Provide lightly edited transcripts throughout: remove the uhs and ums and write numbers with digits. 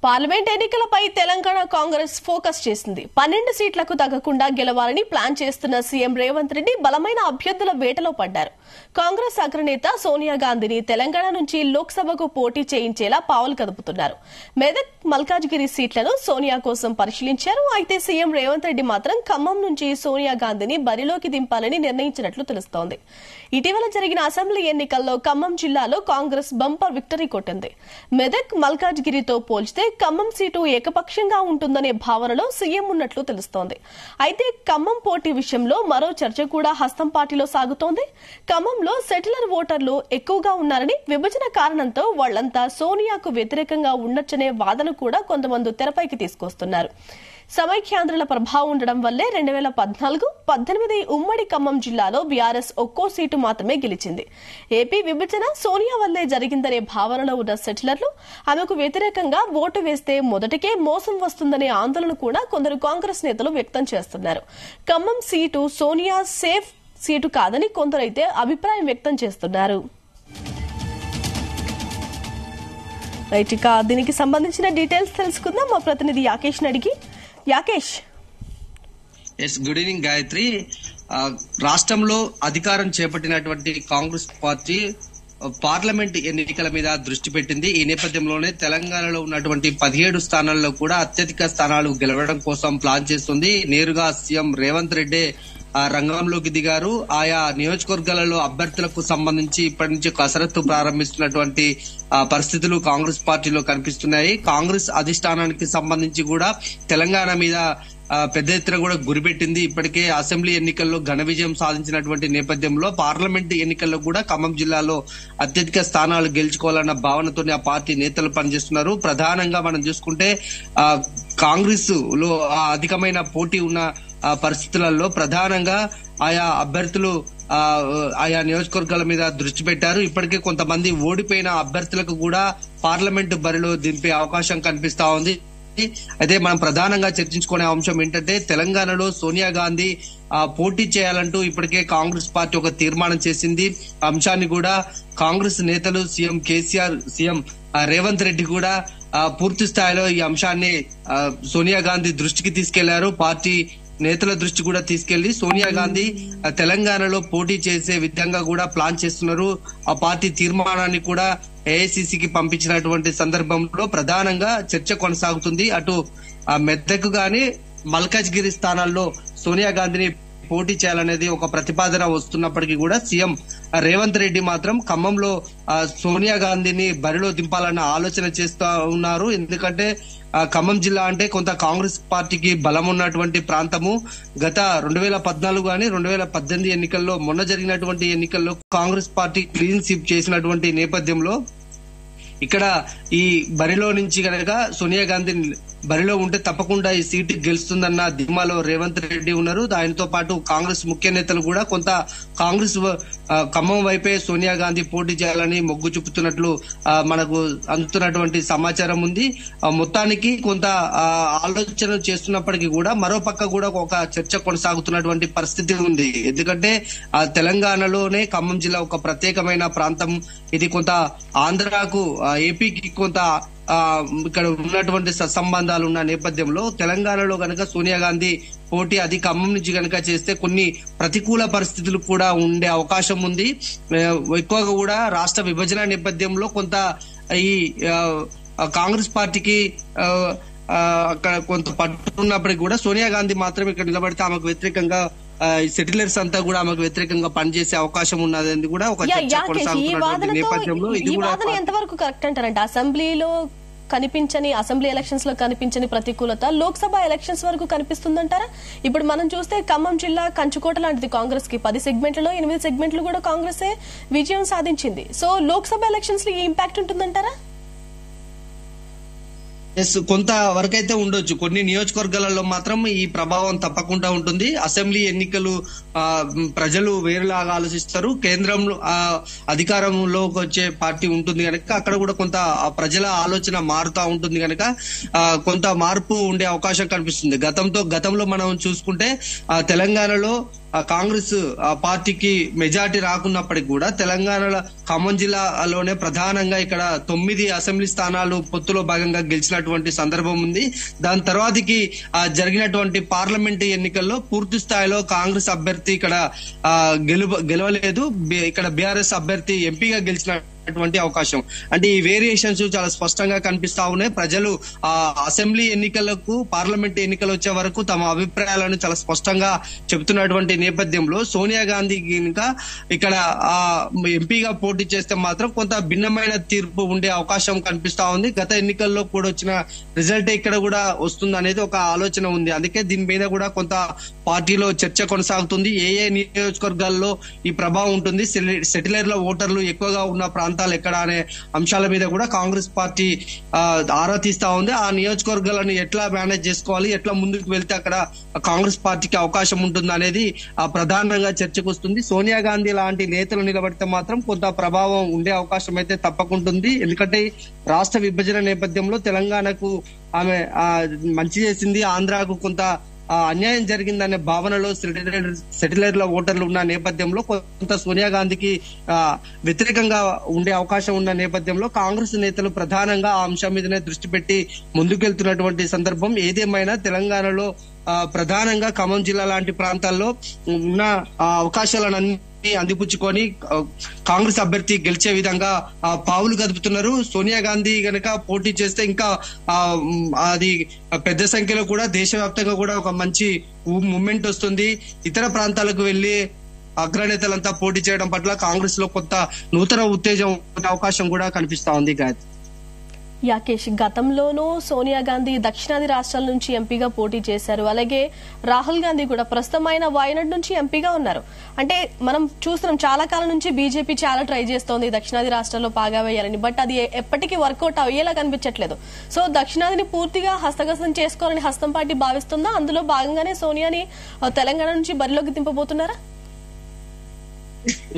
Parliament ఎన్నికలపై Telangana Congress focus చేసింది. 12 సీట్లకు తగ్గకుండా గెలవాలని ప్లాన్ చేస్తున్న సీఎం రేవంత్ రెడ్డి బలమైన అభ్యర్థుల వేటలో పడ్డారు. కాంగ్రెస్ అగ్రనేత సోనియా గాంధీని తెలంగాణ నుంచి లోక్సభకు పోటీ చేయించేలా పావులు కదుపుతున్నారు. మెదక్, మల్కాజ్గిరి సీట్లను సోనియా కోసం పరిశీలించారు. అయితే సీఎం రేవంత్ రెడ్డి మాత్రం ఖమ్మం నుంచి సోనియా గాంధీని బరిలోకి దింపాలని నిర్ణయించినట్లు తెలుస్తోంది. ఇటీవల జరిగిన అసెంబ్లీ ఎన్నికల్లో ఖమ్మం జిల్లాలో కాంగ్రెస్ బంపర్ విక్టరీ కొట్టింది. మెదక్, మల్కాజ్గిరితో పోల్చితే ఖమ్మం సీటు ఏకపక్షంగా ఉంటుందనే భావనలో సీఎం ఉన్నట్లు తెలుస్తోంది. అయితే ఖమ్మం పోటీ విషయంలో మరో చర్చ కూడా హస్తం పార్టీలో సాగుతోంది. ఖమ్మంలో సెటిలర్ ఓటర్లు ఎక్కువగా ఉన్నారని, విభజన కారణంతో వాళ్లంతా సోనియాకు వ్యతిరేకంగా ఉండొచ్చనే వాదన కూడా కొంతమంది తెరపైకి తీసుకొస్తున్నారు. సమైక్యాంధ్రుల ప్రభావం ఉండడం వల్లే 2014-18 ఉమ్మడి ఖమ్మం జిల్లాలో బీఆర్ఎస్ ఒక్కో సీటు మాత్రమే గెలిచింది. ఏపీ విభజన సోనియా వల్లే జరిగిందనే భావనలో ఉన్న సెటిలర్లు ఆమెకు వ్యతిరేకంగా ఓటు వేస్తే మొదటికే మోసం వస్తుందనే ఆందోళన కూడా కొందరు కాంగ్రెస్ నేతలు వ్యక్తం చేస్తున్నారు. Khammam seat Sonia safe seat కాదని కొందరైతే అభిప్రాయం వ్యక్తం చేస్తున్నారు. ఇక దీనికి సంబంధించిన డీటెయిల్స్ తెలుసుకుందాం మా ప్రతినిధి యాకేష్ అడిగి. Yakesh, good evening Gayatri. రాష్ట్రంలో అధికారం చేపట్టినటువంటి కాంగ్రెస్ పార్టీ పార్లమెంట్ ఎన్నికల మీద దృష్టి పెట్టింది. ఈ నేపథ్యంలోనే తెలంగాణలో ఉన్నటువంటి 17 స్థానాల్లో కూడా అత్యధిక స్థానాలు గెలవడం కోసం ప్లాన్ చేస్తుంది. నేరుగా సీఎం రేవంత్ రెడ్డి రంగంలోకి దిగారు. ఆయా నియోజకవర్గాలలో అభ్యర్థులకు సంబంధించి ఇప్పటి నుంచి కసరత్తు ప్రారంభిస్తున్నటువంటి పరిస్థితులు కాంగ్రెస్ పార్టీలో కనిపిస్తున్నాయి. కాంగ్రెస్ అధిష్టానానికి సంబంధించి కూడా తెలంగాణ మీద పెద్ద ఎత్తున కూడా గురిపెట్టింది. ఇప్పటికే అసెంబ్లీ ఎన్నికల్లో ఘన విజయం సాధించినటువంటి నేపథ్యంలో పార్లమెంట్ ఎన్నికల్లో కూడా ఖమ్మం జిల్లాలో అత్యధిక స్థానాలు గెలుచుకోవాలన్న భావనతోనే ఆ పార్టీ నేతలు పనిచేస్తున్నారు. ప్రధానంగా మనం చూసుకుంటే కాంగ్రెస్ లో అధికమైన పోటీ ఉన్న పరిస్థితులలో ప్రధానంగా ఆయా అభ్యర్థులు ఆయా నియోజకవర్గాల మీద దృష్టి పెట్టారు. ఇప్పటికే కొంతమంది ఓడిపోయిన అభ్యర్థులకు కూడా పార్లమెంటు బరిలో దింపే అవకాశం కనిపిస్తా ఉంది. అయితే మనం ప్రధానంగా చర్చించుకునే అంశం ఏంటంటే తెలంగాణలో సోనియా గాంధీ పోటీ చేయాలంటూ ఇప్పటికే కాంగ్రెస్ పార్టీ ఒక తీర్మానం చేసింది. అంశాన్ని కూడా కాంగ్రెస్ నేతలు సీఎం కేసీఆర్, సీఎం రేవంత్ రెడ్డి కూడా పూర్తి స్థాయిలో ఈ అంశాన్ని సోనియా గాంధీ దృష్టికి తీసుకెళ్లారు. పార్టీ నేతల దృష్టి కూడా తీసుకెళ్లి సోనియా గాంధీ తెలంగాణలో పోటీ చేసే విధంగా కూడా ప్లాన్ చేస్తున్నారు. ఆ పార్టీ తీర్మానాన్ని కూడా ఏఐసిసికి పంపించినటువంటి సందర్భంలో ప్రధానంగా చర్చ కొనసాగుతుంది. అటు మెదక్ గాని మల్కాజ్గిరి స్థానాల్లో సోనియా గాంధీని పోటీ చేయాలనేది ఒక ప్రతిపాదన వస్తున్నప్పటికీ కూడా సీఎం రేవంత్ రెడ్డి మాత్రం ఖమ్మంలో సోనియా గాంధీని బరిలో దింపాలన్న ఆలోచన చేస్తా ఉన్నారు. ఎందుకంటే ఖమ్మం జిల్లా అంటే కొంత కాంగ్రెస్ పార్టీకి బలం ఉన్నటువంటి ప్రాంతము. గత 2014 గాని 2018 ఎన్నికల్లో, మొన్న జరిగినటువంటి ఎన్నికల్లో కాంగ్రెస్ పార్టీ క్లీన్ స్వీప్ చేసినటువంటి నేపథ్యంలో ఇక్కడ ఈ బరిలో నుంచి కనుక సోనియా గాంధీ బరిలో ఉంటే తప్పకుండా ఈ సీటు గెలుస్తుందన్న ధీమాలో రేవంత్ రెడ్డి ఉన్నారు. ఆయనతో పాటు కాంగ్రెస్ ముఖ్య నేతలు కూడా కొంత కాంగ్రెస్ ఖమ్మం వైపే సోనియా గాంధీ పోటీ చేయాలని మొగ్గు చూపుతున్నట్లు మనకు అందుతున్నటువంటి సమాచారం ఉంది. మొత్తానికి కొంత ఆలోచన చేస్తున్నప్పటికీ కూడా మరో పక్క కూడా ఒక చర్చ కొనసాగుతున్నటువంటి పరిస్థితి ఉంది. ఎందుకంటే తెలంగాణలోనే ఖమ్మం జిల్లా ఒక ప్రత్యేకమైన ప్రాంతం. ఇది కొంత ఆంధ్రాకు, ఏపీకి కొంత ఇక్కడ ఉన్నటువంటి సత్సంబంధాలు ఉన్న నేపథ్యంలో తెలంగాణలో గనక సోనియా గాంధీ పోటీ అది ఖమ్మం నుంచి గనక చేస్తే కొన్ని ప్రతికూల పరిస్థితులు కూడా ఉండే అవకాశం ఉంది. ఎక్కువగా కూడా రాష్ట్ర విభజన నేపథ్యంలో కొంత ఈ కాంగ్రెస్ పార్టీకి అక్కడ కొంత పట్టున్నప్పటికీ కూడా సోనియా గాంధీ మాత్రం ఇక్కడ నిలబడితే ఆమెకు వ్యతిరేకంగా సెటిలర్స్ అంతా కూడా ఆమెకు వ్యతిరేకంగా పనిచేసే అవకాశం ఉన్నదని కూడా ఒక చర్చ కొనసాగుతున్నటువంటి నేపథ్యంలో ఇది కూడా ఎంతవరకు కరెక్ట్ అంటారంటే అసెంబ్లీ ఎలక్షన్స్ లో కనిపించని ప్రతికూలత లోక్సభ ఎలక్షన్స్ వరకు కనిపిస్తుందంటారా? ఇప్పుడు మనం చూస్తే ఖమ్మం జిల్లా కంచుకోట లాంటిది కాంగ్రెస్ కి 10 సెగ్మెంట్లలో 8 సెగ్మెంట్లు కూడా కాంగ్రెసే విజయం సాధించింది. సో లోక్సభ ఎలక్షన్స్ లో ఈ ఇంపాక్ట్ ఉంటుందంటారా? కొంత వరకైతే ఉండొచ్చు. కొన్ని నియోజకవర్గాలలో మాత్రం ఈ ప్రభావం తప్పకుండా ఉంటుంది. అసెంబ్లీ ఎన్నికలు ప్రజలు వేరులాగా ఆలోచిస్తారు. కేంద్రంలో అధికారంలోకి వచ్చే పార్టీ ఉంటుంది కనుక అక్కడ కూడా కొంత ప్రజల ఆలోచన మారుతా ఉంటుంది కనుక కొంత మార్పు ఉండే అవకాశం కనిపిస్తుంది. గతంలో మనం చూసుకుంటే తెలంగాణలో కాంగ్రెస్ పార్టీకి మెజార్టీ రాకున్నప్పటికీ కూడా తెలంగాణలో ఖమ్మం జిల్లాలోనే ప్రధానంగా ఇక్కడ 9 అసెంబ్లీ స్థానాలు పొత్తులో భాగంగా గెలిచినటువంటి సందర్భం ఉంది. దాని తర్వాతకి జరిగినటువంటి పార్లమెంటు ఎన్నికల్లో పూర్తి స్థాయిలో కాంగ్రెస్ అభ్యర్థి ఇక్కడ గెలవలేదు. ఇక్కడ బీఆర్ఎస్ అభ్యర్థి ఎంపీగా గెలిచినటువంటి అవకాశం, అంటే ఈ వేరియేషన్స్ చాలా స్పష్టంగా కనిపిస్తా ఉన్నాయి. ప్రజలు ఆ అసెంబ్లీ ఎన్నికలకు పార్లమెంట్ ఎన్నికలు వచ్చే వరకు తమ అభిప్రాయాలను చాలా స్పష్టంగా చెబుతున్నటువంటి నేపథ్యంలో సోనియా గాంధీ ఇంకా ఇక్కడ ఎంపీగా పోటీ చేస్తే మాత్రం కొంత భిన్నమైన తీర్పు ఉండే అవకాశం కనిపిస్తా ఉంది. గత ఎన్నికల్లో కూడా వచ్చిన రిజల్ట్ ఇక్కడ కూడా వస్తుంది అనేది ఒక ఆలోచన ఉంది. అందుకే దీని మీద కూడా కొంత పార్టీలో చర్చ కొనసాగుతుంది. ఏ నియోజకవర్గాల్లో ఈ ప్రభావం ఉంటుంది, సెటిలర్ల ఓటర్లు ఎక్కువగా ఉన్న ప్రాంతాలు ఎక్కడ అనే అంశాల మీద కూడా కాంగ్రెస్ పార్టీ ఆరా తీస్తా ఉంది. ఆ నియోజకవర్గాలను ఎట్లా మేనేజ్ చేసుకోవాలి, ఎట్లా ముందుకు వెళ్తే అక్కడ కాంగ్రెస్ పార్టీకి అవకాశం ఉంటుంది అనేది ప్రధానంగా చర్చకు వస్తుంది. సోనియా గాంధీ లాంటి నేతలు నిలబడితే మాత్రం కొంత ప్రభావం ఉండే అవకాశం అయితే తప్పకుంటుంది. ఎందుకంటే రాష్ట్ర విభజన నేపథ్యంలో తెలంగాణకు ఆమె మంచి చేసింది, ఆంధ్రాకు కొంత అన్యాయం జరిగిందనే భావనలో సెటిలర్ల ఓటర్లు ఉన్న నేపథ్యంలో కొంత సోనియా గాంధీకి వ్యతిరేకంగా ఉండే అవకాశం ఉన్న నేపథ్యంలో కాంగ్రెస్ నేతలు ప్రధానంగా ఆ అంశం మీదనే దృష్టి పెట్టి ముందుకెళ్తున్నటువంటి సందర్భం. ఏదేమైనా తెలంగాణలో ప్రధానంగా ఖమ్మం జిల్లా లాంటి ప్రాంతాల్లో ఉన్న అవకాశాలను అందిపుచ్చుకొని కాంగ్రెస్ అభ్యర్థి గెలిచే విధంగా పావులు కదుపుతున్నారు. సోనియా గాంధీ గనక పోటీ చేస్తే ఇంకా అది పెద్ద సంఖ్యలో కూడా దేశవ్యాప్తంగా కూడా ఒక మంచి మూమెంట్ వస్తుంది. ఇతర ప్రాంతాలకు వెళ్లి అగ్రనేతలంతా పోటీ చేయడం పట్ల కాంగ్రెస్ లో కొత్త నూతన ఉత్తేజం అవకాశం కూడా కనిపిస్తా ఉంది. గాయత్రి, యాకేష్, గతంలోనూ సోనియా గాంధీ దక్షిణాది రాష్ట్రాల నుంచి ఎంపీగా పోటీ చేశారు. అలాగే రాహుల్ గాంధీ కూడా ప్రస్తుతం ఆయన వాయనాడ్ నుంచి ఎంపీగా ఉన్నారు. అంటే మనం చూస్తున్నాం చాలా కాలం నుంచి బీజేపీ చాలా ట్రై చేస్తోంది దక్షిణాది రాష్ట్రాల్లో పాగా వేయాలని, బట్ అది ఎప్పటికీ వర్కౌట్ అయ్యేలా కనిపించట్లేదు. సో దక్షిణాదిని పూర్తిగా హస్తగతం చేసుకోవాలని హస్తం పార్టీ భావిస్తుందా? అందులో భాగంగానే సోనియాని తెలంగాణ నుంచి బరిలోకి దింపబోతున్నారా?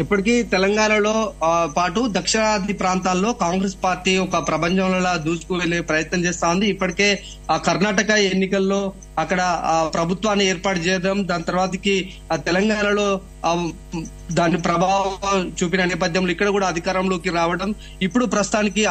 ఇప్పటికీ తెలంగాణలో పాటు దక్షిణాది ప్రాంతాల్లో కాంగ్రెస్ పార్టీ ఒక ప్రపంచంలో దూసుకు వెళ్లే ప్రయత్నం చేస్తా ఉంది. ఇప్పటికే కర్ణాటక ఎన్నికల్లో అక్కడ ప్రభుత్వాన్ని ఏర్పాటు చేయడం, దాని తర్వాతకి తెలంగాణలో దాని ప్రభావం చూపిన నేపథ్యంలో ఇక్కడ కూడా అధికారంలోకి రావడం, ఇప్పుడు ప్రస్తుతానికి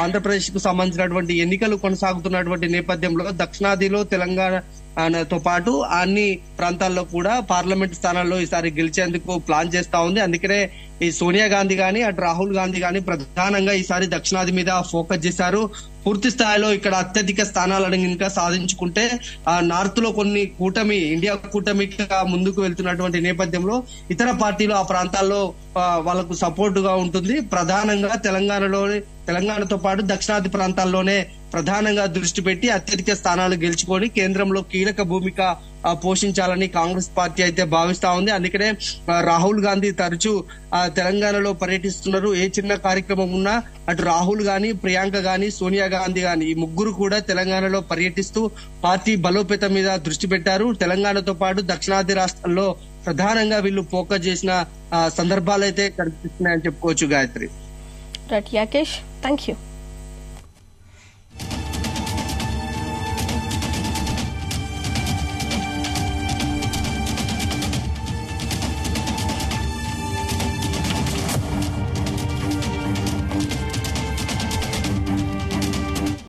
ఆంధ్రప్రదేశ్ కు సంబంధించినటువంటి ఎన్నికలు కొనసాగుతున్నటువంటి నేపథ్యంలో దక్షిణాదిలో తెలంగాణతో పాటు అన్ని ప్రాంతాల్లో కూడా పార్లమెంట్ స్థానాల్లో ఈసారి గెలిచేందుకు ప్లాన్ చేస్తా ఉంది. అందుకనే ఈ సోనియా గాంధీ గాని అటు రాహుల్ గాంధీ గాని ప్రధానంగా ఈసారి దక్షిణాది మీద ఫోకస్ చేశారు. పూర్తి స్థాయిలో ఇక్కడ అత్యధిక స్థానాలను ఇంకా సాధించుకుంటే నార్త్ లో కొన్ని ఇండియా కూటమిగా ముందుకు వెళ్తున్నటువంటి నేపథ్యంలో ఇతర పార్టీలు ఆ ప్రాంతాల్లో వాళ్ళకు సపోర్ట్ గా ఉంటుంది. ప్రధానంగా తెలంగాణతో పాటు దక్షిణాది ప్రాంతాల్లోనే ప్రధానంగా దృష్టి పెట్టి అత్యధిక స్థానాలు గెలుచుకొని కేంద్రంలో కీలక భూమిక పోషించాలని కాంగ్రెస్ పార్టీ అయితే భావిస్తా ఉంది. అందుకనే రాహుల్ గాంధీ తరచూ తెలంగాణలో పర్యటిస్తున్నారు. ఏ చిన్న కార్యక్రమం ఉన్నా అటు రాహుల్ గాని, ప్రియాంక గాని, సోనియా గాంధీ గాని ఈ ముగ్గురు కూడా తెలంగాణలో పర్యటిస్తూ పార్టీ బలోపేతం మీద దృష్టి పెట్టారు. తెలంగాణతో పాటు దక్షిణాది రాష్ట్రాల్లో ప్రధానంగా వీళ్ళు ఫోకస్ చేసిన సందర్భాలు అయితే కనిపిస్తున్నాయని చెప్పుకోవచ్చు. Gayatri, right Yakesh, thank you.